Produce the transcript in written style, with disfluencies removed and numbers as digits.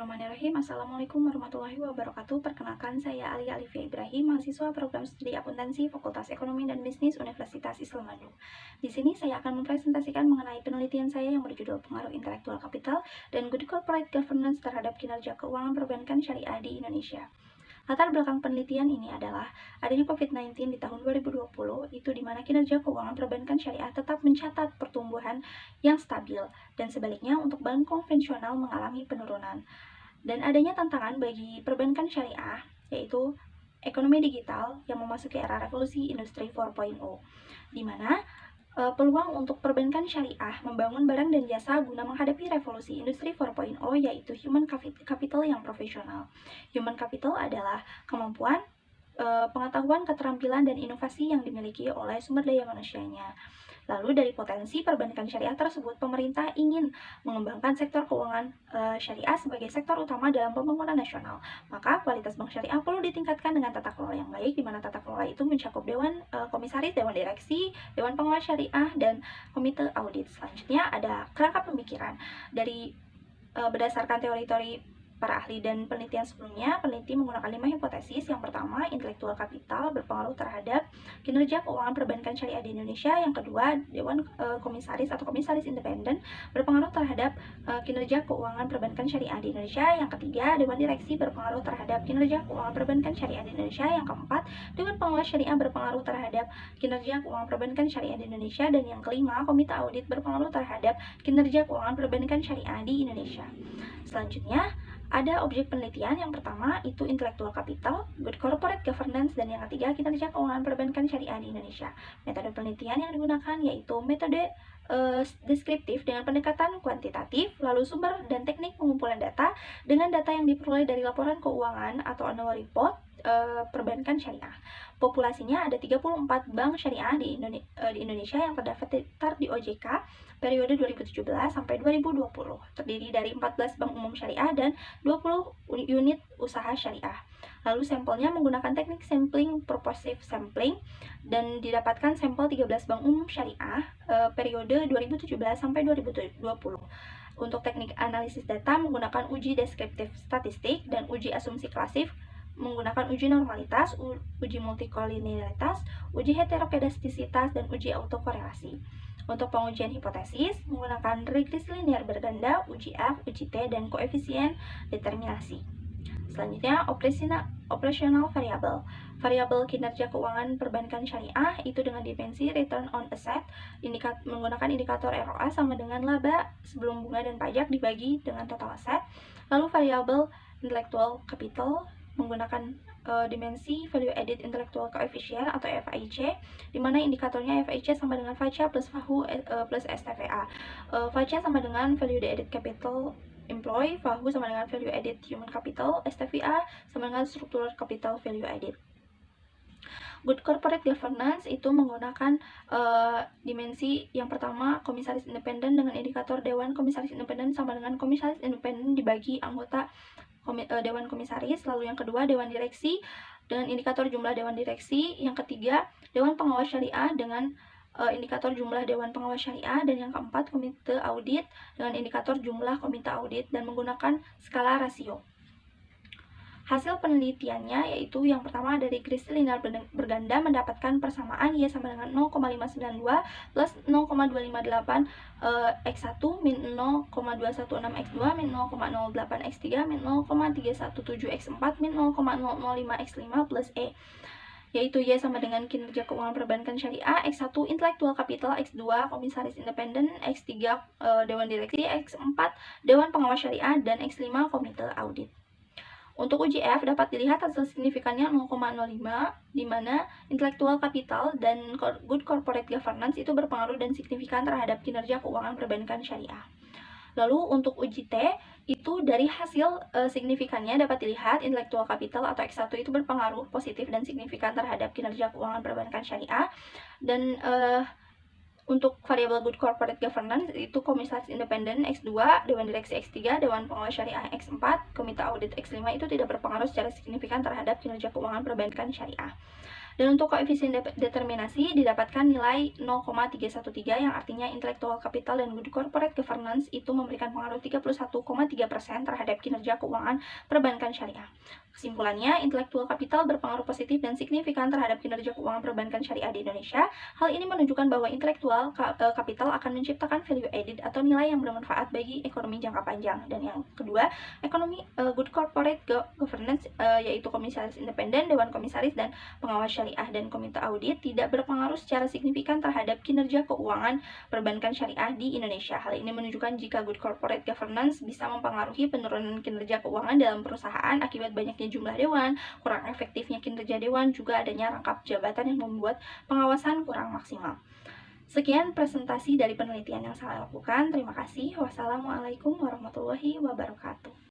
Bismillahirrahmanirrahim. Assalamualaikum warahmatullahi wabarakatuh. Perkenalkan, saya Alia Alifia Ibrahim, mahasiswa program studi akuntansi Fakultas Ekonomi dan Bisnis Universitas Islam Bandung. Di sini saya akan mempresentasikan mengenai penelitian saya yang berjudul Pengaruh Intelektual Kapital dan Good Corporate Governance terhadap kinerja keuangan perbankan syariah di Indonesia. Latar belakang penelitian ini adalah adanya COVID-19 di tahun 2020, itu di mana kinerja keuangan perbankan syariah tetap mencatat pertumbuhan yang stabil, dan sebaliknya untuk bank konvensional mengalami penurunan. Dan adanya tantangan bagi perbankan syariah, yaitu ekonomi digital yang memasuki era revolusi industri 4.0, di mana peluang untuk perbankan syariah membangun barang dan jasa guna menghadapi revolusi industri 4.0 yaitu human capital yang profesional. Human capital adalah kemampuan, pengetahuan, keterampilan, dan inovasi yang dimiliki oleh sumber daya manusianya. Lalu dari potensi perbankan syariah tersebut, pemerintah ingin mengembangkan sektor keuangan syariah sebagai sektor utama dalam pembangunan nasional. Maka kualitas bank syariah perlu ditingkatkan dengan tata kelola yang baik, di mana tata kelola itu mencakup dewan komisaris, dewan direksi, dewan pengawas syariah, dan komite audit. Selanjutnya ada kerangka pemikiran. Dari berdasarkan teori-teori para ahli dan penelitian sebelumnya, peneliti menggunakan 5 hipotesis. Yang pertama, intelektual kapital berpengaruh terhadap kinerja keuangan perbankan syariah di Indonesia. Yang kedua, dewan komisaris atau komisaris independen berpengaruh terhadap kinerja keuangan perbankan syariah di Indonesia. Yang ketiga, dewan direksi berpengaruh terhadap kinerja keuangan perbankan syariah di Indonesia. Yang keempat, dewan pengawas syariah berpengaruh terhadap kinerja keuangan perbankan syariah di Indonesia. Dan yang kelima, komite audit berpengaruh terhadap kinerja keuangan perbankan syariah di Indonesia. Selanjutnya, ada objek penelitian. Yang pertama itu intellectual capital, good corporate governance, dan yang ketiga kinerja keuangan perbankan syariah di Indonesia. Metode penelitian yang digunakan yaitu metode deskriptif dengan pendekatan kuantitatif, lalu sumber dan teknik pengumpulan data dengan data yang diperoleh dari laporan keuangan atau annual report perbankan syariah. Populasinya ada 34 bank syariah di Indonesia yang terdaftar di OJK periode 2017 sampai 2020, terdiri dari 14 bank umum syariah dan 20 unit usaha syariah. Lalu sampelnya menggunakan teknik sampling purposive sampling dan didapatkan sampel 13 bank umum syariah periode 2017 sampai 2020. Untuk teknik analisis data menggunakan uji deskriptif statistik dan uji asumsi klasif, menggunakan uji normalitas, uji multikolinearitas, uji heterokedastisitas, dan uji autokorelasi. Untuk pengujian hipotesis menggunakan regresi linear berganda, uji F, uji T, dan koefisien determinasi. Selanjutnya, operational variable. Variabel kinerja keuangan perbankan syariah itu dengan dimensi return on asset, menggunakan indikator ROA sama dengan laba sebelum bunga dan pajak dibagi dengan total aset. Lalu variabel intellectual capital menggunakan dimensi value added intellectual coefficient atau FAIC, di mana indikatornya FAIC sama dengan VACA plus VAHU plus STVA. VACA sama dengan value added capital employee, VAHU sama dengan value added human capital, STVA sama dengan structural capital value added. Good corporate governance itu menggunakan dimensi yang pertama komisaris independen dengan indikator dewan komisaris independen sama dengan komisaris independen dibagi anggota dewan komisaris. Lalu yang kedua, dewan direksi dengan indikator jumlah dewan direksi. Yang ketiga, dewan pengawas syariah dengan indikator jumlah dewan pengawas syariah. Dan yang keempat, komite audit dengan indikator jumlah komite audit dan menggunakan skala rasio. Hasil penelitiannya yaitu yang pertama dari regresi linear berganda mendapatkan persamaan Y sama dengan 0,592 plus 0,258 X1 min 0,216 X2 min 0,08 X3 min 0,317 X4 min 0,005 X5 plus E, yaitu Y sama dengan kinerja keuangan perbankan syariah, X1 intellectual capital, X2 komisaris independen, X3 dewan direksi, X4 dewan pengawas syariah, dan X5 komite audit. Untuk uji F dapat dilihat hasil signifikannya 0,05, di mana intellectual capital dan good corporate governance itu berpengaruh dan signifikan terhadap kinerja keuangan perbankan syariah. Lalu untuk uji T itu dari hasil signifikannya dapat dilihat intellectual capital atau X1 itu berpengaruh positif dan signifikan terhadap kinerja keuangan perbankan syariah. Dan untuk variabel good corporate governance itu komisaris independen X2, dewan direksi X3, dewan pengawas syariah X4, komite audit X5 itu tidak berpengaruh secara signifikan terhadap kinerja keuangan perbankan syariah. Dan untuk koefisien determinasi didapatkan nilai 0,313 yang artinya intellectual capital dan good corporate governance itu memberikan pengaruh 31,3% terhadap kinerja keuangan perbankan syariah. Kesimpulannya, intellectual capital berpengaruh positif dan signifikan terhadap kinerja keuangan perbankan syariah di Indonesia. Hal ini menunjukkan bahwa intellectual capital akan menciptakan value added atau nilai yang bermanfaat bagi ekonomi jangka panjang. Dan yang kedua, good corporate governance yaitu komisaris independen, dewan komisaris dan pengawas syariah dan komite audit tidak berpengaruh secara signifikan terhadap kinerja keuangan perbankan syariah di Indonesia. Hal ini menunjukkan jika good corporate governance bisa mempengaruhi penurunan kinerja keuangan dalam perusahaan akibat banyaknya jumlah dewan, kurang efektifnya kinerja dewan, juga adanya rangkap jabatan yang membuat pengawasan kurang maksimal. Sekian presentasi dari penelitian yang saya lakukan. Terima kasih. Wassalamualaikum warahmatullahi wabarakatuh.